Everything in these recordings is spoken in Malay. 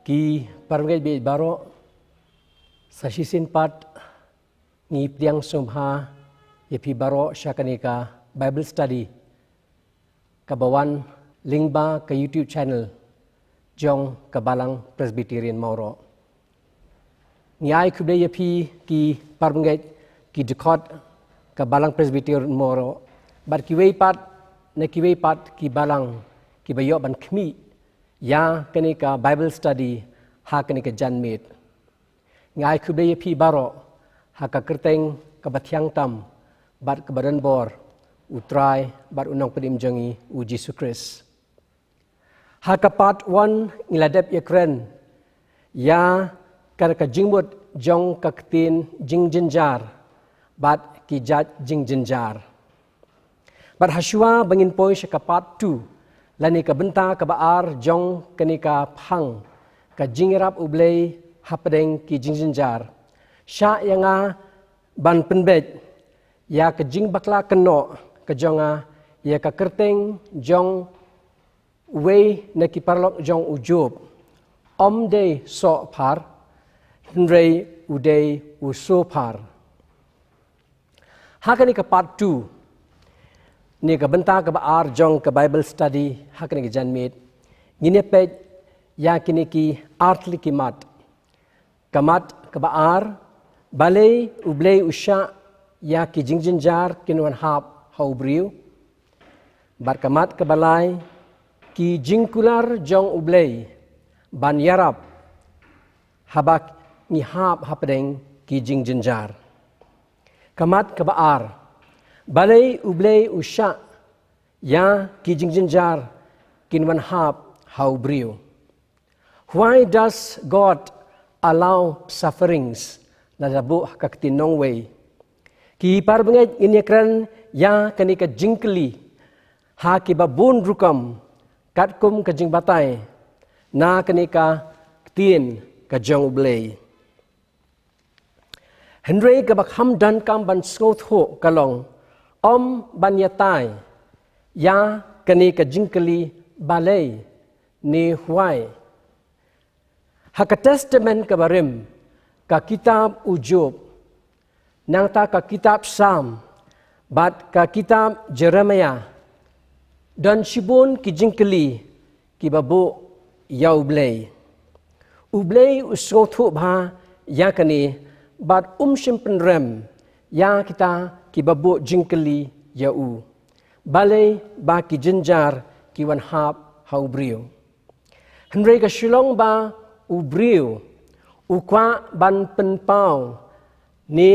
Ki parangay bi baro sa sisin pat ni piang sumha yepi baro siya kanika Bible study kabawan lingba ka YouTube channel jong kabalang Presbyterian Mauro. Ni ay kubde yepi ki parangay ki dekot kabalang Presbyterian Mauro bat kiway pat ki balang ki bayo ban kmi ya kanika Bible study ha kanika janmit. Ngai kubde pi baro ha ka kerteng kabatyang tam bat kebadan bor utrai bat unang pedim jangi u Jesus Christ. Ha ka part 1 ngiladep yakren ya karaka jingmut jong kaktin jing jenjar bat kijat jing jenjar. Bat haswa bangin poy sa ka part 2 lani ka benta ka baar jong kanika phang ka jingrap ublay hapadeng ki jingjinjar sya yanga ban penbet ya ka jing bakla keno ka jonga ya ka kerteng jong way na ki parlok jong ujub om day so par henrei uday uso par hakani ka part 2 ni ka benta ka baar jong ka Bible study hakani ka janmit ngine pe ya kini ki artli ki mat kamat ka baar balay ublay usya ya ki jingjinjar kinwan hap haubriu bar kamat ka balay ki jingkular jong ublay ban yarap habak ni hap hapadeng ki jingjinjar kamat ka baar balay ublay usya ya ki jingjinjar kinwan hap haubriu. Why does God allow sufferings na dabu kaktinong way? Ki parbangay inyakran ya kanika jingkli ha ki babun rukam katkum ka jingbatay na kanika ktin ka jong ublay. Henry ka bakham dan kam ban skot ho kalong om banyatay ya kanika jingkli balay ni huay. Haka testament kabarim ka kitab ujub nang ta ka kitab Psalm bat ka kitab Jeremiah dan shibun ki jingkli ki babu ya ublay usothu bha ya kani bat simpenrem ya kita ki babu jingkli ya u balay ba ki jinjar ki wan hap haubriu henry ka shilong ba ubriu ukwa ban penpau ni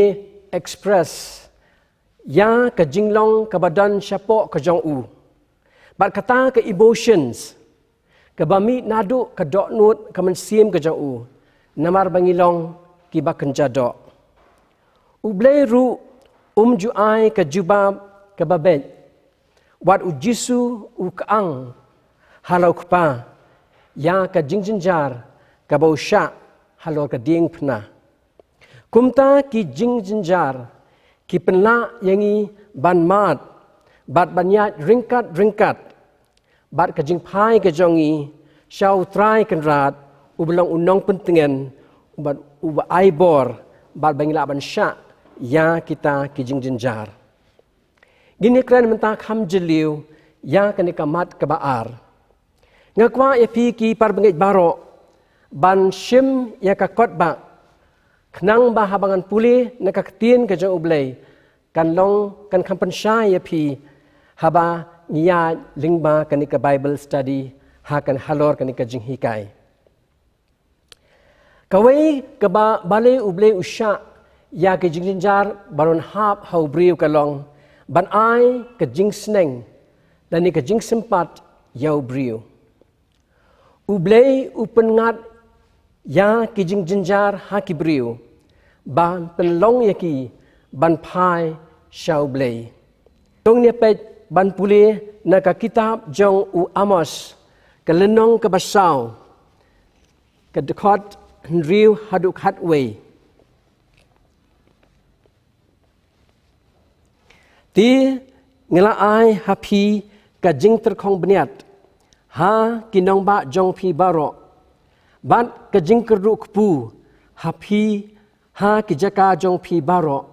express ya ka jinglong ka badan syapo ka jong u bat kata ka emotions ka bami nadu ka doknut ka mensim ka jong u namar bangilong ki ba kenjadok ublay ru juai ka jubab ka babet wat ujisu ukaang halau kpa ya ka jingjinjar ka bausya halau ka ding pna kumta ki jingjinjar ki penla yangi ban mat bat banyat ringkat bat ka jingpai ka jongi syau trai kenrat ubelang unong pentingan bat uba aibor bat bangila ban syak ya kita ki jingjinjar gini kran mentak ham jeliu ya kanika mat ka baar ngakwa ya pi ki parbangit baro ban shim ya ka kotba knang ba habangan puli na kaktin ka jong ublay kanlong kan kampan sya ya pi haba niya lingba kanika Bible study hakan halor kanika jinghikai kawai kaba balay ublay usya ya ke jingjinjar baron hap haubriu kalong ban ai ke jingsneng dan ni ke jingsempat yau briu ublay upengat ya ke jingjinjar hakibriu ban penlong yaki ban pai syau blay tong ni pet ban puli na ka kitab jong u Amos ke lenong ke basau ke dekot henriu haduk hatway ti ngelaai hapi ka jing terkong beniat ha kinong ba jong pi baro Bat kajing kerduk pu hapi ha kijaka jong pi barok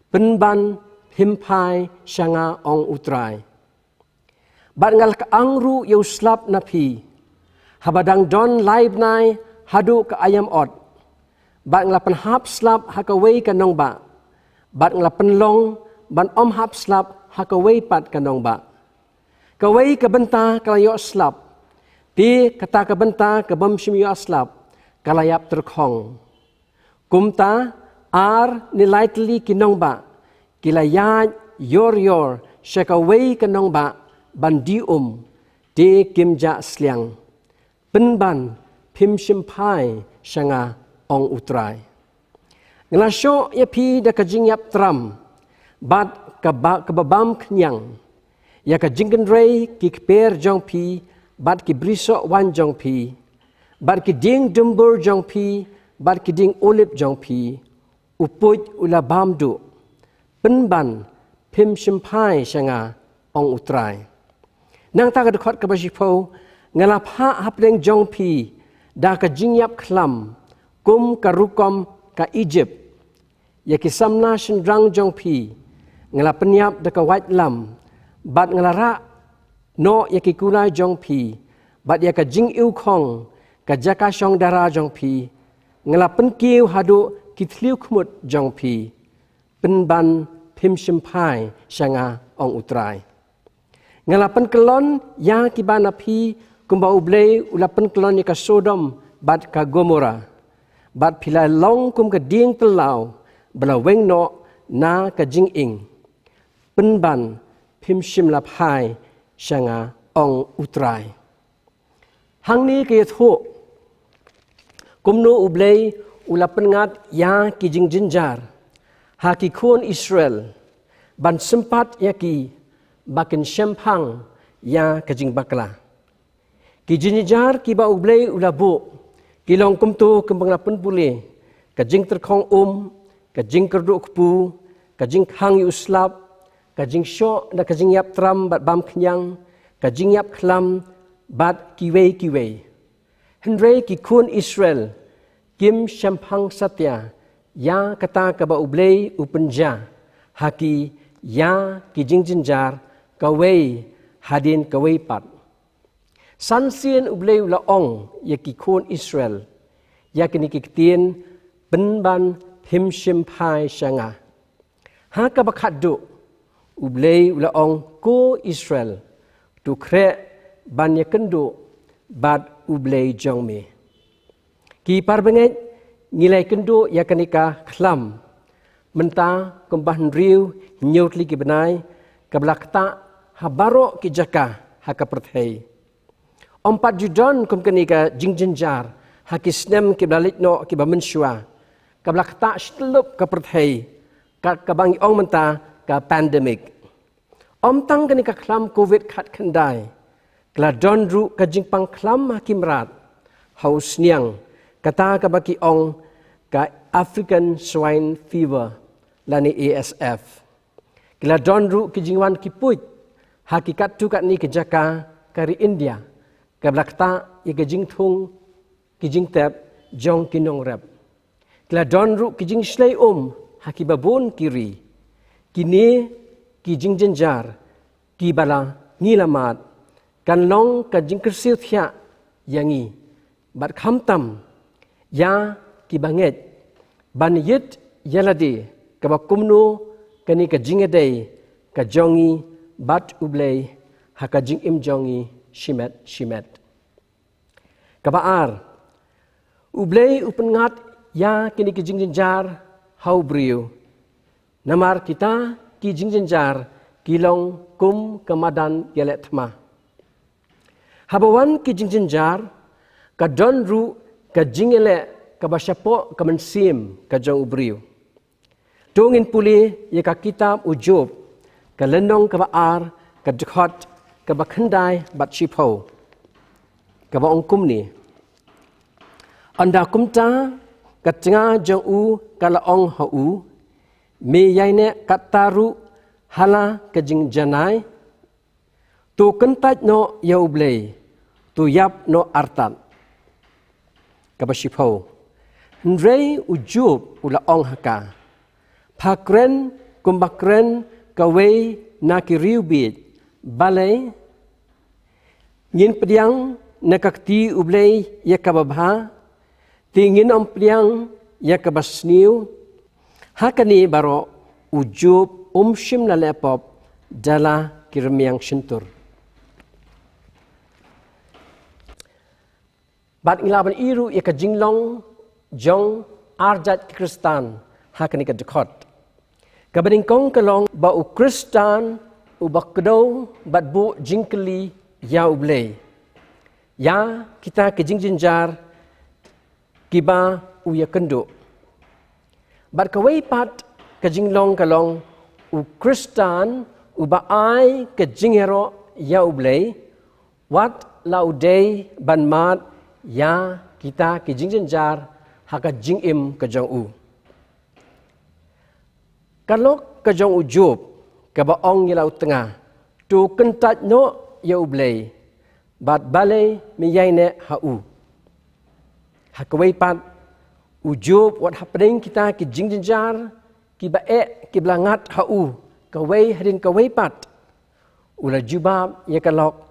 penban himpai shanga ong utrai. Bat ngal ka angru yau slap na pi habadang don live nai hadu ka ayam ot. Bat nglapan hap slap hakaway ka nong ba. Bat nglapan long ban om hap slap hakaway pat ka nong ba. Kaway ka benta kalayo slap. Pi kata ka benta ka bam shimyo slap kalayap terkong. Kumta ar nilai teli kinong ba. Kilayat yor syakaway ka nong ba ban di kimja sliang. Penban pim shimpai shanga ong utrai. Ngelasyo ya pi da kajing yap tram. Bat kababam kenyang. Ya ka jingken rei ki kper jong pi, bat ki briso wan jong pi, bat ki ding dumbur jong pi, bat ki ding olip jong pi, upuj ula bamdu, penban pim shimpai shanga ong utrai. Nang ta ka dekot ka basipo, ngalap ha hapleng jong pi, da ka jingyap klam, kum ka rukom ka Egypt, ya ki samna shendrang jong pi, ngalap penyap da ka white lam, bat ngalara no yaki kulai jong pi, bat yaka jing iu kong, ka jaka shong dara jong pi, ngalapen kiu hadu kitliu kumut jong pi, penban pim shimpai shanga ong utrai. Ngalapen kelon ya kibana pi kumba ublei ulapen kelon yaka Sodom bat ka Gomora, bat pilai long kum ka ding telau, bala weng no na ka jing ing, penban pim shim lap hai shanga ong utrai. Hang ni kaya thu kumno ublei ulapan ngat ya ki jing jinjar ha ki kuon Israel ban sempat ya ki bakin shempang ya ka jing bakla. Ki jinjar ki ba ublei ulabu ki long kumtu kembang lapan pulih ka jing terkong ka jing kerduk pu ka jing hang yu slap kajing syok dan kajing yap tram bat bam kenyang, kajing yap kelam bat kiwei. Henry ki kun Israel, kim syampang satya, ya kata kaba ublei upenja, haki ya kijing jinjar, kawei hadin kawei pat. Sansien ublei ulaong ya ki kun Israel, ya kini kiktin penban him shimpai shanga. Ha kabakat du, ublei ulaong ko Israel tu kre banya kendu bat ublei jongme. Ki parbenget ngilai kendu ya kanika klam menta kembah riu nyut li ki benai kablakta habaro ki jaka hakaperthei. Ompat judon kum kanika jingjenjar hakisnem ki balik no ki bamensua kablakta shtelup kaperthei kabang ong menta ka pandemic. Om tang kani ka klam COVID khat khandai. Kla don ru ka jingpang klam hakimrat. Haus niang kata ka baki ong ka African swine fever lani ASF. Kla don ru ki jingwan ki puj hakikat tu kat ni ke jaka kari India. Ka blakta ye ka jing thung ki jing tep jong kinong rep. Kla don ru ki jing shlei hakibabon kiri. Kini ki jing jenjar ki bala ngilamat kan long ka jing kersil thia yangi bat khamtam ya ki banget ban yit yalade ka bakumno kani ka jingedei ka jongi bat ublei haka jing im jongi shimet ka baar ublei upengat ya kini ki jing jenjar hau brio namar kita ki jingjenjar kilong kum kemadan yelet thma. Habawan ki jingjenjar ka don ru ka jingele ka basyapo ka mensim ka jong ubriu. Tungin puli ye ka kitab ujub ka lenong ka baar ka dekhot ka bakhandai bat chipo. Ka baong kum ni. Anda kumta ka tengah jong u ka laong hau me yaine kataru hala kajing janai tu kentaj no yaublei tu yap no artat kabasipo. Nrei ujub ula ong haka. Pakren kumbakren kawei nakiriu bit. Balai ngin pediang nakakti ublei ya kababha. Tingin om pediang ya kabasniu. Hakani baro ujub umshim na lepop dala kirmiang shintur. Bat ilaban iru ya kajinglong jong arjat Kristan hakani ka dekot. Kabaning kong kalong ba u Kristan u bakdo bat bu jingkeli ya ublei. Ya kita kajingjinjar kiba u ya kendo. Bat kawai pat kajinglong kalong u Kristan u ba ai kajinghero ya ublei. Wat laudei ban mat ya kita kajingjinjar haka jingim kajong u. Kalau kajong ujub kabaong yalau tengah tu kentat no ya ublei bat balai miyaine hau. Hakawai pat ujub wat happening kita ki jingjinjar ki bae ki blangat hau kawai hadin kawai pat ula jubab ya kalok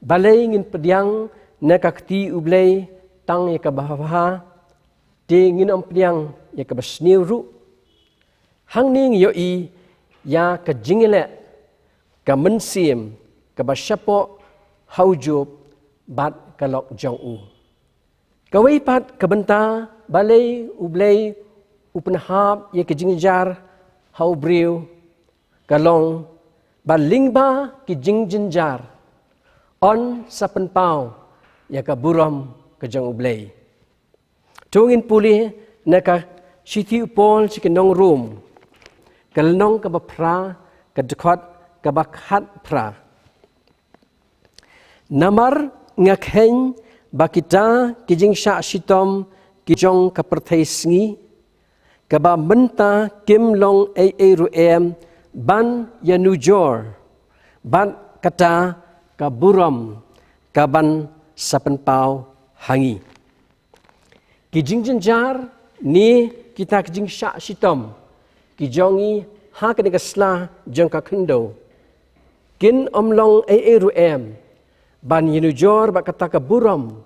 balai ngin pediang nakakti ublei tang ya kabaha di ngin om pediang ya kabasniu ru hang ning yo i ya ka jingile ka mensim ka basyapo haujub bat kalok jong u. Kawai pat kabenta balai ublei upenhab ya ka jingjar haubriu kalong balingba ki jingjinjar on sapenpau ya ka buram ka jong ublei. Tungin puli na ka siti upol si kenong room. Kalnong ka bapra ka dekot ka bakhat pra. Namar ngakheng bakita kijing sya sitom kijong ka perthaisngi ka ba menta kim long ai ruem ban yanujor ban kata ka buram ka ban sapenpau hangi. Kijing jenjar ni kita kijing syak sitom kijongi ha kene kasla jong ka kendo kin omlong ai ruem ban yinujor ba kata ka buram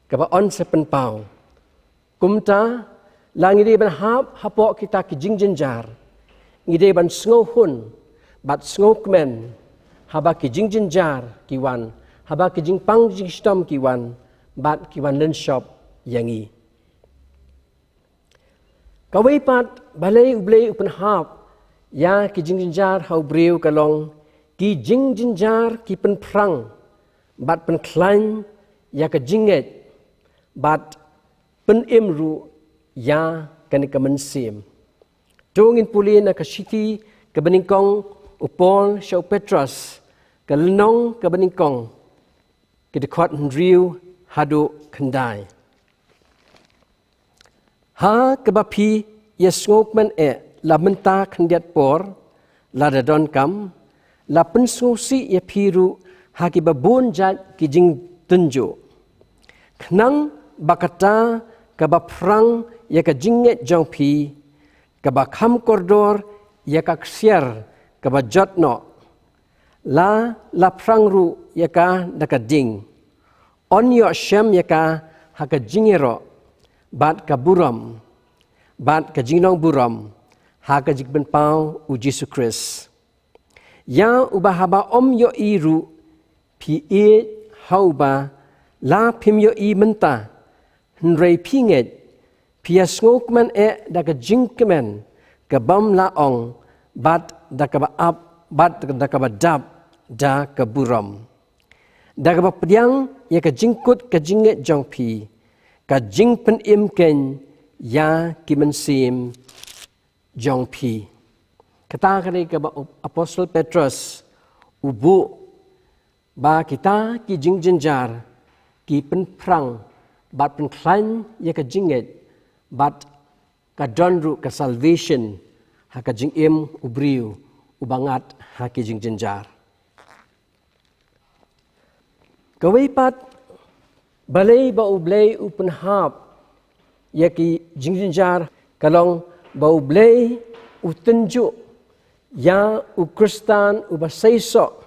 ka ba on sapenpau kumta langide ban hap hapok kita kijing jenjar ngide ban sngohun bat snokmen haba kijing jenjar kiwan haba kijing pang jing sitom kiwan bat kiwan len shop yangi. Kawai pat balai ublei upenhap ya ki jingjinjar hau briu kalong ki jingjinjar ki penprang bat penklan ya ka jinget bat penimru ya kani ka mensim. Tungin puli na ka siti ka beningkong upol syau Petras ka lenong ka beningkong ki dekot hendriu hadu kendai. Ha kebapi ya ngokmen la menta khandiat por la dadon kam la pensusi ya piru ha ki babun jat ki jing tunjo khnang bakata kabaprang ya ka jinget jong pi kabakham kordor ya ka ksiar kabajotno la prang ru ya ka nakading on yo shem ya ka ha ka jingero bat ka buram, bat ka jingnong buram, ha ka jikben pau u Jesu Christ. Ya ubahaba om yo iru, pi e hauba, la pim yo i menta, nrei pinget, pi asngokman da ka jingkemen, ka bam la ong, bat da ka ba ap, bat da ka ba dab, da ka buram. Da ka ba pediang, ya ka jingkut ka jinget jong pi, ka jing pen im ken ya ki mensim jong pi. Kata kali ke Apostle Petrus ubu ba kita ki jing jenjar ki pen prang bat pen klan ya ka jinget bat ka donru ka salvation ha ka jing im ubriu ubangat ha ki jing jenjar. Kawai pat balai ba ublay upenhap ya ki jinjar kalong bau blei utunjuk ya ukristan ubasaiso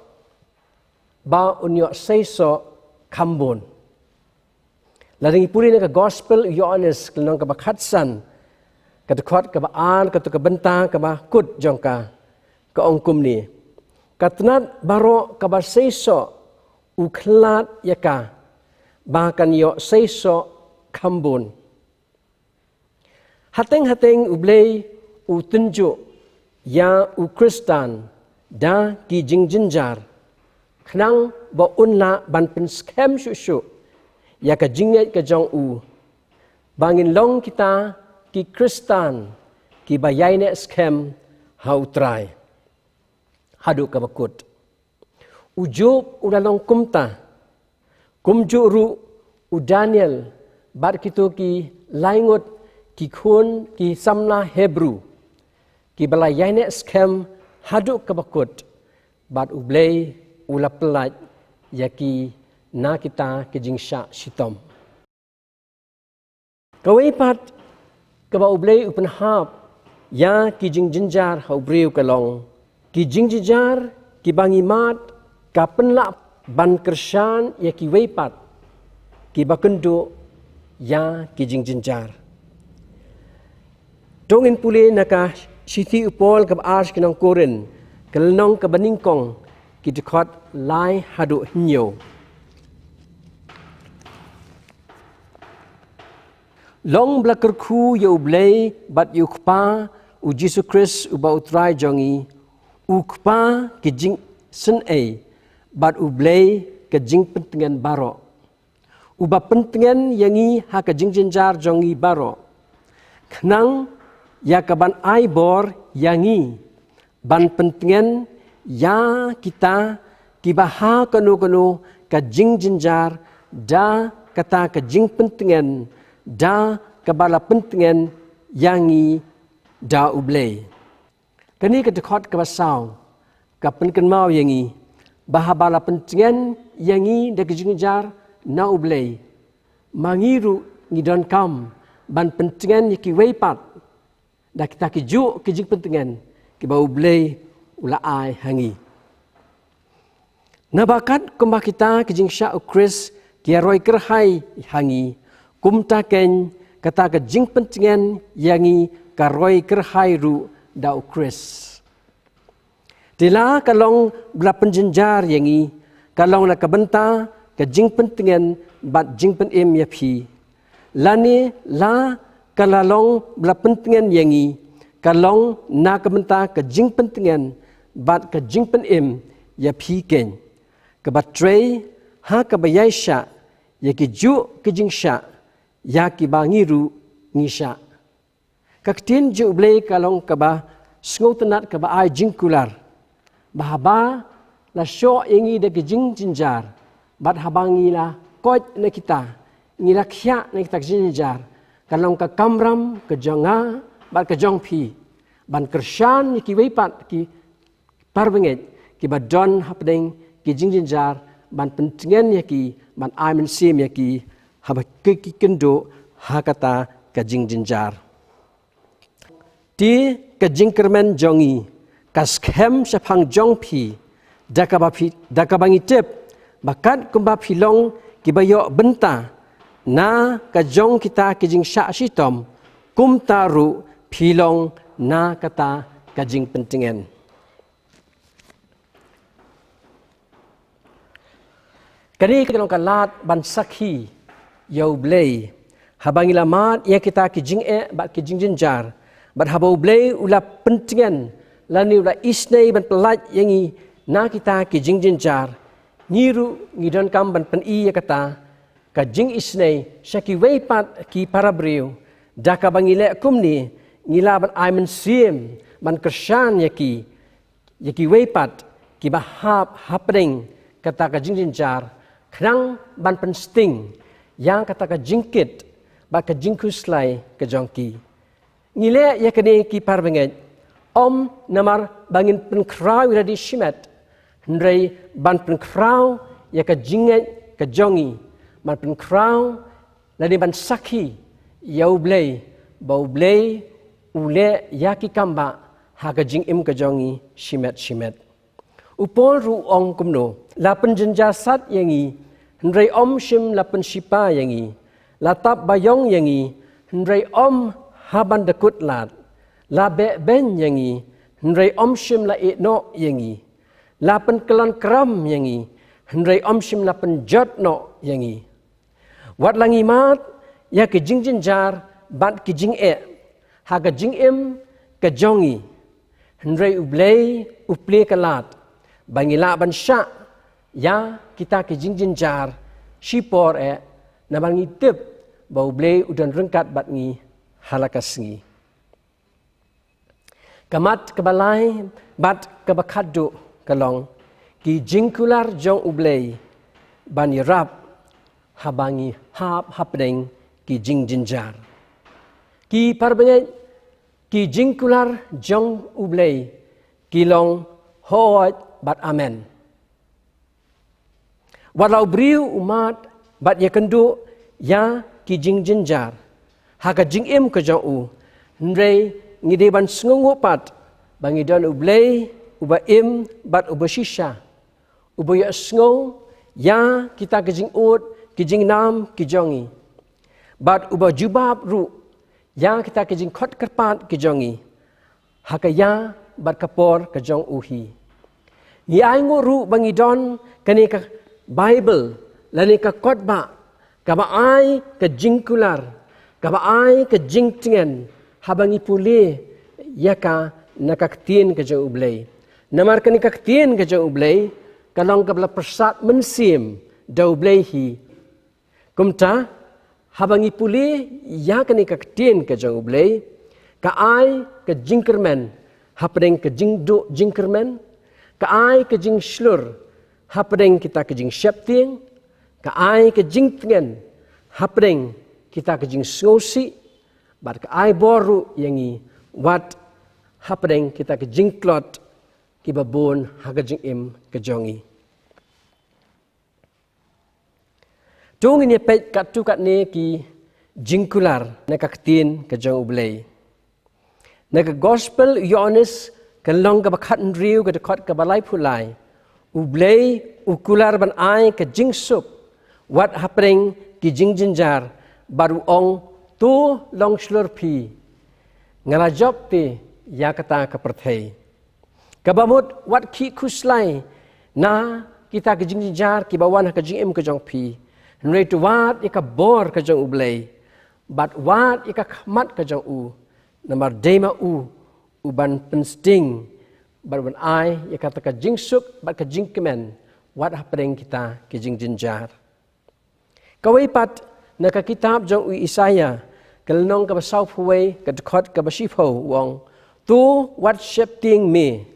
ba unyo saiso kambon. Laring puli na ka gospel Yohanes kalong ka bakhatsan katukot ka baan katuk ka benta ka ba kut jongka ka ongkum ni. Katnat baro ka ba saiso uklat yaka bahkan yo saiso kambon. Hateng-hateng ublei utunjuk ya ukristan da ki jingjinjar khnang ba unla ban pen scam shushu ya ka jinget ka jong u bangin long kita ki kristan ki bayai ne scam how try hadu ka bakut ujub ulalong kumta kumjuru u Daniel bar kitu ki laingot ki khun ki samna Hebrew ki balayai ne scam hadu ka bakut bat ublei ula pelat yaki na kita ke jingsha shitom. Kawai pat kaba ublei upen hap ya ki jing jinjar hau breu kalong ki jing jinjar ki bangi mat ka penla ban kershan ya ki weipat ki bakendo ya ki jing jinjar. Tongin pule naka siti upol kab ars kinong koren kelnong kabaningkong ki dekot lai hadu hinyo. Long blakar khu yo blei bat yukpa u Jesus Christ u ba utrai jongi ukpa ki jing sen e bat u blei ke jing pentingan baro. U ba pentingan yangi ha ke jing jinjar jongi baro. Kenang ya kaban ai bor yangi ban pentingan ya kita kibaha kanu ka jing jinjar da kata ka jing pentingan da kabala pentingan yangi da ublei. Kani ka dekot ka basau ka penken mau yangi bahabala pentingan yangi da ka jing jinjar na ublei mangiru ngidon kam ban pentingan yaki weipat da kita kiju ki jing pentingan ki bau ublei ula ai hangi. Nabakat kumba kita kijing sya ukris kia roi kerhai hangi kumta ken kata kijing pentingan yangi ka roi kerhai ru da ukris. Tila kalong bela penjenjar yangi kalong la kabenta kijing pentingan bat jing penim yapi. Lani la kalalong bela pentingan yangi kalong na kabenta kijing pentingan bat ka jing penim ya piken ke batrei ha ka bayaisha ya ki ju ke jing sha ya ki bangiru ngisha kaktin ju blei kalong ka ba sngotenat ka ba ai jingkular bahaba la sho ingi de ke jing jinjar bat habangi la koj na kita ngila khya na kita jinjar kalong ka kamram ke jonga bat ka jongpi ban kershan ki weipat ki parbenget ki badon hapdeng ki jingjinjar ban pentingan yaki ban aimen sim yaki haba ki kendo hakata ka jingjinjar ti ka jingkermen jongi kas khem sapang jongpi dakabangi tep bakat kumba philong ki bayo benta na ka jong kita ki jing sha sitom kum taru philong na kata ka jing pentingan. Kani kalong kalat ban sakhi yau blei habangi lamat ya kita ki jing bat ki jing jinjar bat habau blei ula pentingan lani ula isnei ban pelat yangi na kita ki jing jinjar ngiru ngidon kam ban pen i ya kata ka jing isnei syaki weipat ki parabriu daka bangi le kumni ngila ban aimen sim ban kershan yaki weipat ki bahap hapring kata ka jing jinjar kerang ban pensting yang kata ka jingkit ba ka jingkuslai ka jongki ngile ya kene ki parbenget om namar bangin penkrau ira di shimet ndrei ban penkrau ya ka jinget ka jongi ban penkrau ladi ban sakhi ya ublei ba ublei ule ya ki kamba ha ka jing im ka jongi shimet upol ru ong kumno lapan jenja sat yangi hendrai om shim lapan shipa yangi latap bayong yangi hendrai om haban dekut lat la be ben yangi hendrai om shim la no yangi lapan kelan kram yangi hendrai om shim lapan jot no yangi wat langi mat ya ke jing jenjar bat ke jing ha ka jing im ka jongi hendrai ublei uple kalat bangila ban sya ya kita ke jing jenjar shipor na bangi tip bau blei udan rengkat bat ngi halakas ngi kamat kebalai bat kebakadu kalong ki jingkular jong ublei ban yarap habangi hapdeng ki jing jenjar ki parbengai ki jingkular jong ublei kilong hoat bat amen. Walau beriu umat bat ya kendu ya ki jing jenjar. Haka jing im ke jong u. Ndrei ngide ban sngungu pat bangi don ublei uba im bat uba shisha. Uba ya sngung ya kita ke jing ut ki jing nam ki jongi. Bat uba jubab ru ya kita ke jing khot kerpat ki jongi. Haka ya bat kapor ke jong uhi. Ni ai nguru bangi don kani ka Bible lani ka khotba ka ba ai ka jingkular ka ba ai ka jingtingen habangi puli yaka nakaktin ka jong ublei namar kani kaktin ka jong ublei kalong ka bla persat mensim da ublei hi kumta habangi puli ya kani kaktin ka jong ublei ka ai ka jingkermen hapdeng ka jingdu jingkermen ka ai ke jing slur hapdeng kita ke jing syapting ka ai ke jing tengen hapdeng kita ke jing ngosi bat ka ai boru yangi wat hapdeng kita ke jing klot ki babon ha ke jing im ke jongi tung ni pet kat tu kat ne ki jingkular na kaktin ke jong ublei na ka gospel Yohanes kalong ka bakhat riu ka dekot ka balai pulai ublei ukular ban ai ka jingsuk wat hapring ki jingjenjar baru ong tu long slur pi ngalajop ti ya kata ka perthei kabamut wat ki khuslai na kita ka jingjenjar ki bawan ka jingim ka jong pi nrei tu wat ka bor ka jong ublei bat wat ka khmat ka jong u namar dema u uban pensting barban ai ya kata ka jingsuk bat ka jingkemen wat hapring kita ki jing jenjar kawai pat na ka kitab jong u Isaya kalnong ka basau phuwei ka khot ka basipho wong tu wat shepting me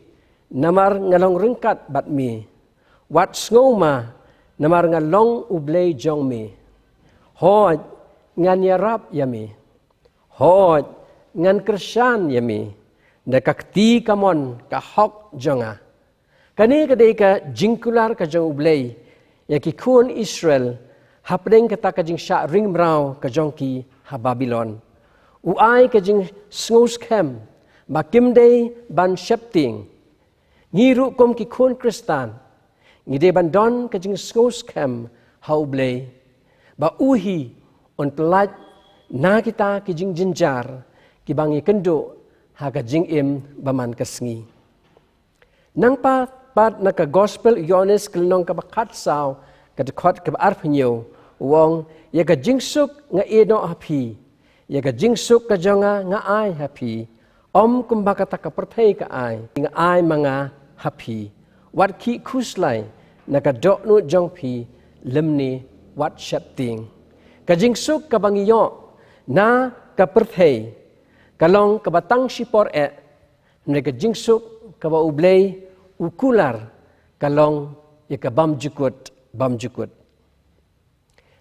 namar ngalong rengkat bat me wat ngoma namar ngalong ublei jong me hoj ngan yarap ya me hoj ngan kersan ya me na kakti kamon ka hok jonga kani kadai ka jingkular ka jong ublei ya ki kun Israel hapdeng kata ka jing sha ring mrau ka jong ki ha Babylon uai ka jing sngus kem ba kimdei ban shepting ngiru kom ki kun Kristan ngide ban don ka jing sngus kem ha ublei ba uhi on telat na kita ki jing jenjar ki bangi kendo haga jing im baman kasngi nang pat na ka gospel Yohanes kelnong ka bakat saw ka dekot ka arpnyo wong ya ka jingsuk nga eno hapi ya ka jingsuk ka jonga nga ai hapi om kumba kata ka perthei ka ai nga ai mga hapi wat ki khuslai na ka dok nu jong pi lemni wat shapting ka jingsuk ka bangiyo na ka perthei kalong kabatang sipor mereka jingsuk kaba ublei ukular kalong ya kabam jukut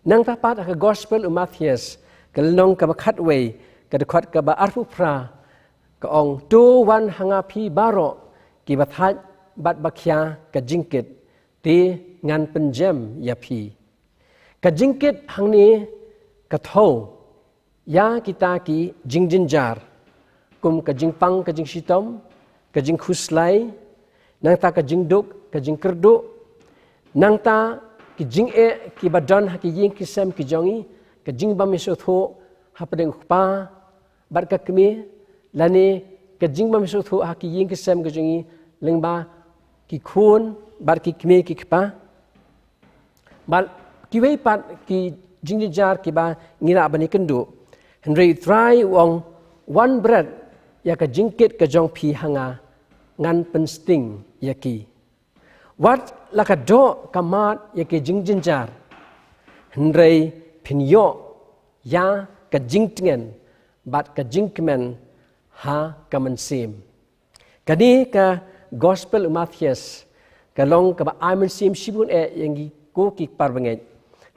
nang tapat ka gospel Mathias kalong kabakhat wei kadekot kaba arpupra ka ong tu wan hangapi baro ki bathat bat bakhya ka jingkit ti ngan penjem yapi ka jingkit hangni ka tho ya kita ki jing jinjar kum ka jing pang ka jing sitom ka jing khuslai nang ta ka jing duk ka jing kerduk nang ta ki jing ki badan ha ki ying ki sem ki jongi ka jing bam misot ho ha padeng pa bar ka kmi lani ka jing bam misot ho ha ki ying ki sem ki jongi lengba ki khun bar ki kmi ki pa bal ki wei pat ki jing jar ki ba ngira bani kendu henry try wong one bread ya ka jingkit ka jong pi hanga ngan pen sting yaki wat la ka do kamat yaki jing jar henry pinyo ya ka jing tingen bat ka jing kemen ha ka mensim kani ka gospel Matthias kalong ka ba amen sim sibun yang ko ki parbangai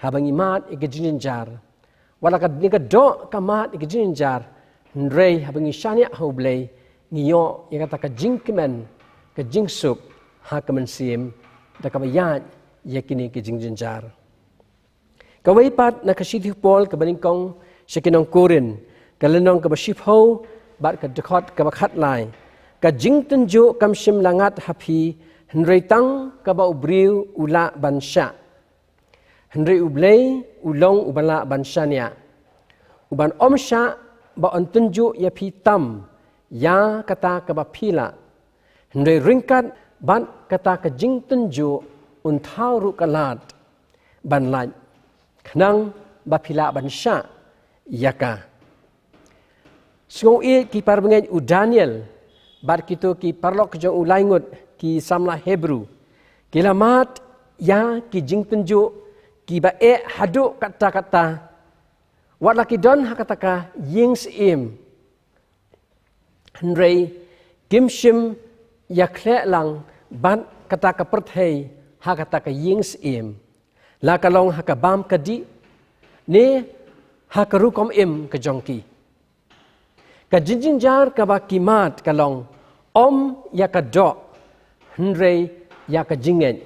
habangi mat e jing jar wala ka ni ka do kamat e jing jar Ndrei habangi shania hoblei ngiyo yang kata ka jingkemen ka jingsuk ha kemensim da ka bayat yakini ke jingjinjar kawai pat na ka sidhi pol ka baningkong sekinong korin kalenong ka baship ho bat ka dekot ka bakhat lai ka jingtenjo kamsim langat hapi ndrei tang ka ba ubriu ula bansha ndrei ublei ulong ubala banshania uban omsha ba ontunju ya pitam ya kata ka ba pila ndai ringkat ban kata ka jing tunju untau ru kalat ban lai khnang ba pila ban sha yaka sngoi ki parbengai u Daniel bar kito ki parlok jo u laingut ki samla Hebrew kilamat ya ki jing tunju ki ba hadu kata-kata wat laki don hakataka yings im Henry kimshim yakle lang ban kataka perthei hakataka yings im la kalong hakabam kadi ne hakarukom im ka jongki ka jinjinjar ka bakimat kalong om yakado Henry yakajingen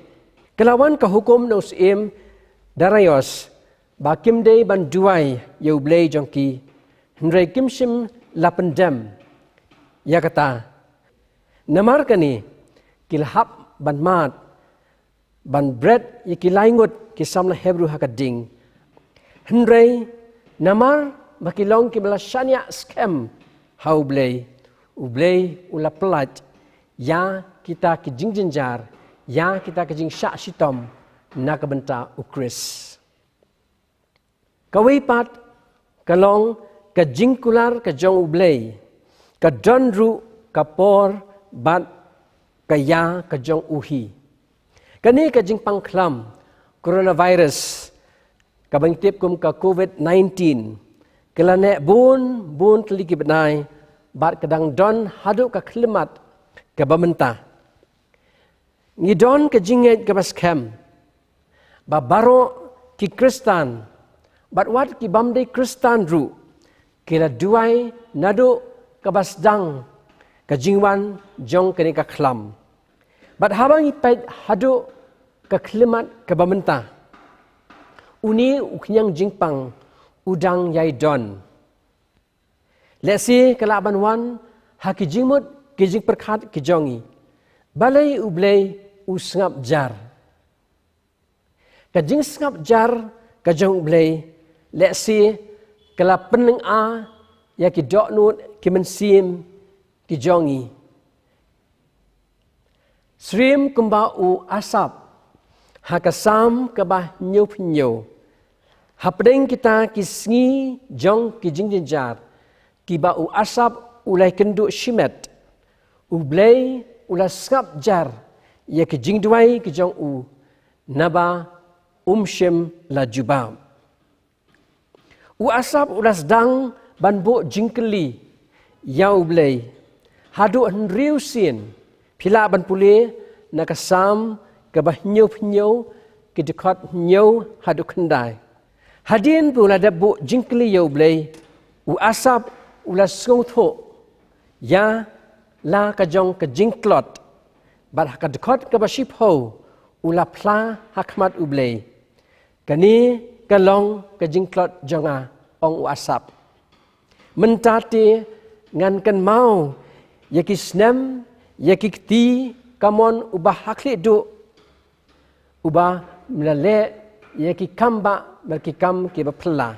kelawan ka hukum nos im darayos Bakim day ban duai yau blay jongki Henry kimshim lapendem ya kata namar kani kilhap ban mat ban bread yikilaingut kisamla Hebrew hakading Henry namar makilong kibalashanya scam hau blay ublay ula pelat ya kita kijingjinjar ya kita kijing syak sitom nakabenta ukris kawipat kalong ka jingkular ka jong ublay ka donru ka por bat ka ya ka jong uhi kani ka jing pangklam coronavirus ka bangtip kum ka COVID-19 kelane bun teliki benai bat kadang don hadu ka klimat ka bamenta ngidon ka jinget ka baskem babaro ki kristan But what ki bamde Kristan ru kila duai nado kabasdang kajingwan jong kene ka khlam. But habang ipait hado ka klimat ka bamenta. Uni uknyang jingpang udang yai don. Lesi kalaban wan haki jingmut kijing perkat kijongi. Balai ublay usngap jar. Kajing sngap jar kajong ublay lesi kala peneng a ya ki dok nut ki mensim ki jongi srim kumba u asap hakasam ka bah nyu pnyo hapdeng kita ki sngi jong ki jingjinjar ki ba u asap ulai kendu shimet u blay ula skap jar ya ki jingduai ki jong u naba umshim la jubam u asap ulas dang banbo jingkeli yau blay hadu henriu sin pila ban pule nakasam ke bah nyu pnyo ke dekat nyu hadu kendai hadin pula dabu jingkeli yau blay u asap ulas ngau tho ya la ka jong ka jingklot bar ka dekat ke baship ho ula pla hakmat ublay kani kalong ka jingklot jonga ong u asap mentate ngan kan mau yaki snem yaki kti kamon ubah hakli du ubah melale yaki kamba berkikam ki bapla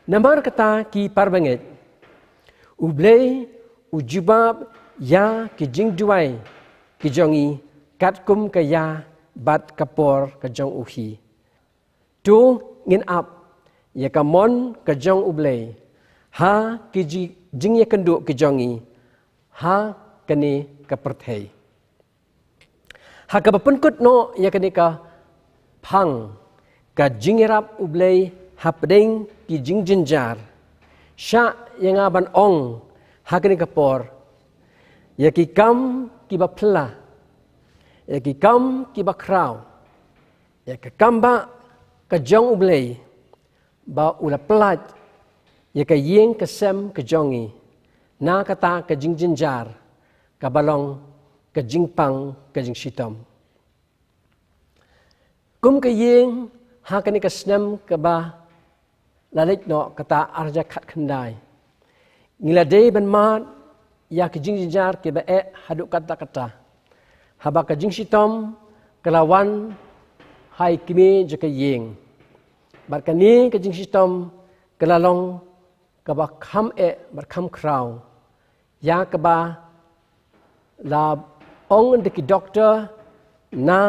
namar kata ki parbanget ublei ujibab ya ki jingduai ki jongi katkum kaya bat kapor kajong uhi tu ngin ap ya kamon kajong ublei ha ki jing ya kenduk ki jongi ha kani kaperthei ha ka penkut no ya kani ka phang ka jingirap ublei hapdeng ki jing jinjar sya yang aban ong ha kani kapor ya ki kam ki bapla ya ki kam ki bakrau ya ka kamba ka jong ublei ba ula pelat ya ka yeng kesem ke jongi na kata ke jing jinjar ka balong ke jingpang ke jing sitom kum ke yeng ha ka ni ka snem ke ba lalik no kata arja khat khandai ngila dei ban mat ya ke jing jinjar ke ba haduk kata kata haba ke jing sitom kelawan hai kimi je ke yeng bar kani ke jing sitom kelalong kaba kham bar kham krau ya kaba la ong de ki doctor na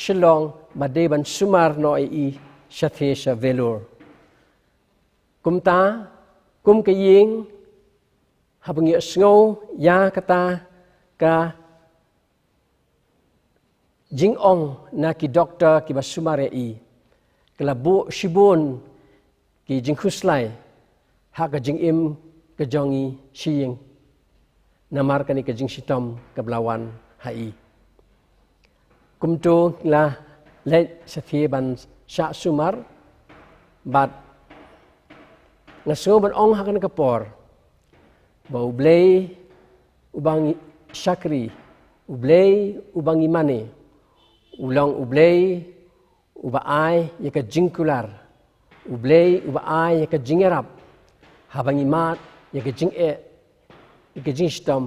shilong bade ban sumar no i shathe sha velur kumta kum ke yeng habangi sngo ya kata ka jing ong na ki doctor ki basumare i kelabu shibun ki jing khuslai ha ka jing im ke jongi shiyeng namar kani ke jing sitom ke belawan hai kumtu la le sathi ban sha sumar bat ngaso ban ong ha kan kapor bau blei ubang syakri ublei ubang imane ulang ublei uba ai ya ka jingkular ublei uba ai ya ka jingerap habang imat ya ka jing ya ka jing stom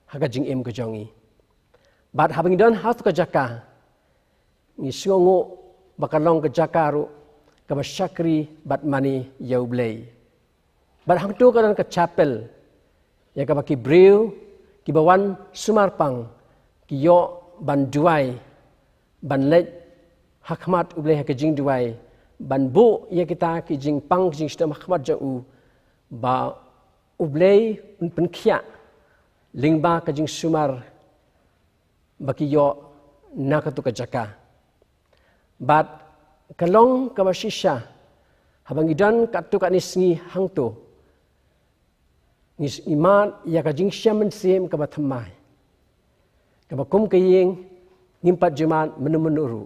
ha ka jing em ka jongi bat habang don ha ka jaka ni sungo bakalong ka jakaru ka masyakri bat mani ya ublei bat hang tu ka ka chapel ya ka baki breu ki bawan sumarpang ki yo ban duai ban let hakmat ublei ha jing duai ban bu ya kita ki jing pang jing stem hakmat jau ba ublei pen khia lingba ka jing sumar baki yo nakatu ka jaka bat kalong ka basisha habang idan katu ka nisngi hangto nis iman ya ka jing shaman sem ka bathamai ka bakum ka yeng ngimpat jeman menemenuru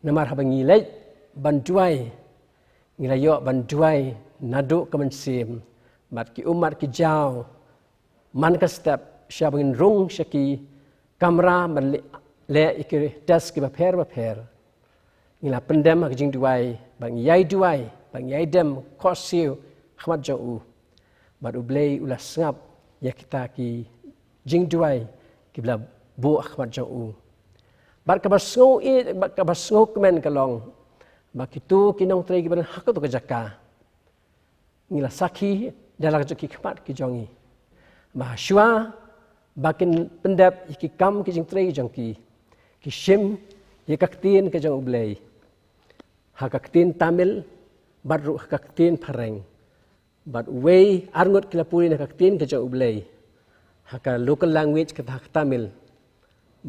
namar habang ngilai banduai ngilayo banduai nadu kemensim mat ki umat ki jau man ka step syabangin rung syaki kamera le ikir das ki bapher ngila pendem ha jing duai bang yai dem kosiu khmat jau bat ublei ulas ngap ya kita ki jing duai ki bla bu khmat jau bat ka basngo bat ka basngo kemen kalong bakitu kinong trei ki ban hak tu ka jaka ngila sakhi dalam joki khmat ki jongi mahaswa bakin pendap ki kam ki jing trei jongki ki shim ye kaktin ke jong ublei hakaktin tamil baru hakaktin pareng but way arngot kilapuri na kaktin ke jong ublei haka local language ke tamil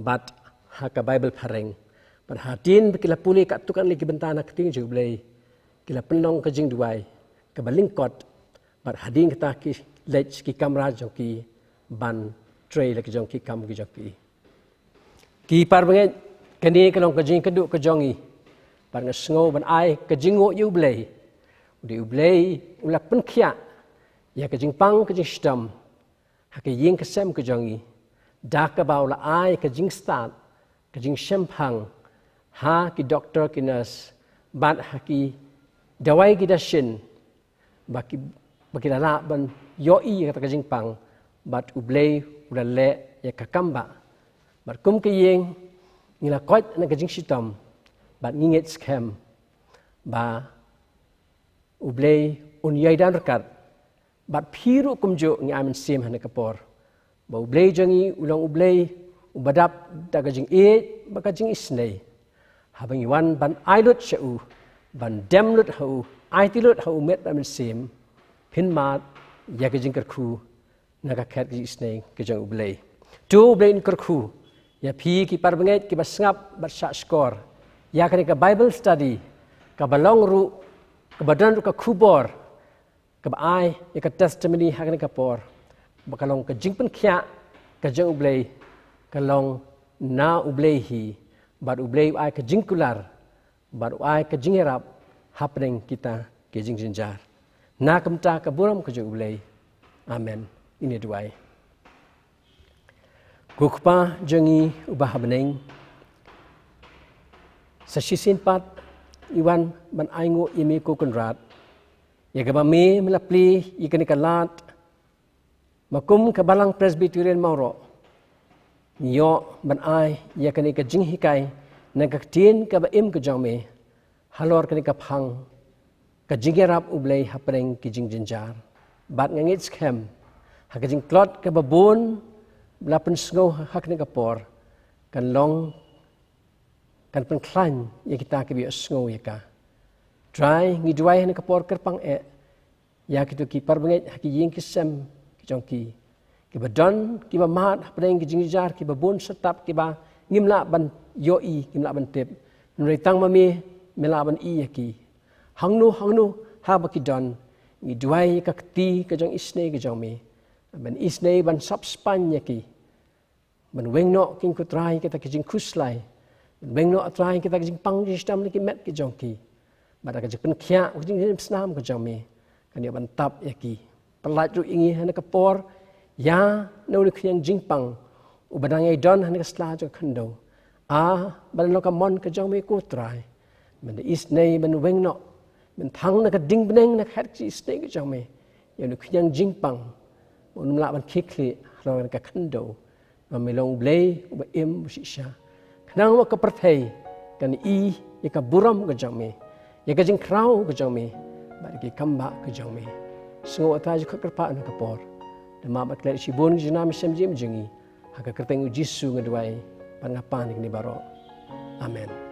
but haka bible pareng but hatin kilapuli kat tukan lagi bentana kaktin jong ublei kila penong ke jing duai ke balingkot but hadin kita ki lech ki kamera jongki ban tray lagi jongki kam ki jongki ki parbenget kani kanong ke jing keduk ke jongi par ngasngo ban ai ke jingo yu blei di ublei ulah penkhia ya ke jing pang ke jing stam ha ke ying ke sem ke jongi dak ka baula ai ke jing start ke jing shempang ha ki doctor ki nurse bat ha ki dawai ki dashin baki lala ban yoi kata kajing pang bat ublei udale ya kakamba bat kum kiyeng ngila koit na kajing sitom bat nginget scam ba ublei unyai dan rekat bat piru kumjo ngi amin sim hana kapor ba ublei jangi ulang ublei ubadap da kajing ba kajing isnei habang iwan ban ailut shau ban demlut hau aitilut hau met amin sim pin mat ya kajing kerku naga kat kajing isnei kajang ublei tu ublei ni kerku ya pi ki parbenget ki basngap bat syak skor ya kani ka Bible study ka balong ru ka badan ru ka kubor ka ai ya ka testimony hakani ka por bakalong ka jingpen khya ka jang ublei kalong na ublei hi bat ublei ai ka jingkular bat ai ka jingerap happening kita ke jing jinjar na kamta ka buram ka jang ublei amen ini duai gukpa jangi ubah beneng sa sisin pat iwan ban aingo imi ko konrad ya gaba me melapli ikani kalat makum ka balang presbyterian mauro nyo ban ai ya kani ka jing hikai na ka tin ka ba im ka jame halor kani ka phang ka jingerap ublei hapreng ki jing jinjar bat ngangit scam ha ka jing klot ka babon lapen sngo hakni ka por kan long kan pen klan ya kita ke bi sngo ya ka try ngi duai ni ka por kerpang ya kitu ki parbenget haki ying ki sem ki jongki ki badon ki ba mat hapreng ki jing jinjar ki babon setap ki ba ngimla ban yoi ngimla ban tep nrai tang mami mela ban i ki hangnu ha ba ki don ngi duai ka ti ka jong isne ki jong mi ban isne ban sap span ya ki ban wengno king ku try kita ki jing kuslai ban wengno try kita ki jing pang system ki met ki jong ki ba da ka jing pen khya ku jing snam ka jong mi kan ya ban tap ya ki pelat ru ingi hana ka por ya no ni khyang jing pang u badang ai don hana ka sla jo khando ban lo ka mon ka jong mi ku try ban isne ban wengno ban thang na ka ding beneng na khat ki isne ki jong mi ya ni khyang jing pang un la ban khikli lo ka khando Mamilong blay uba im sisha. Kanang wa kaperthei kan i ya ka buram ka jame. Ya ka jing krau ka jame. Ba ki kamba ka jame. Sungo ata ju kakerpa na ka por. Dama ba kler si bon jina mi sem jim jingi. Ha ka kerteng jisu ngadwai pan ngapan ni baro. Amen.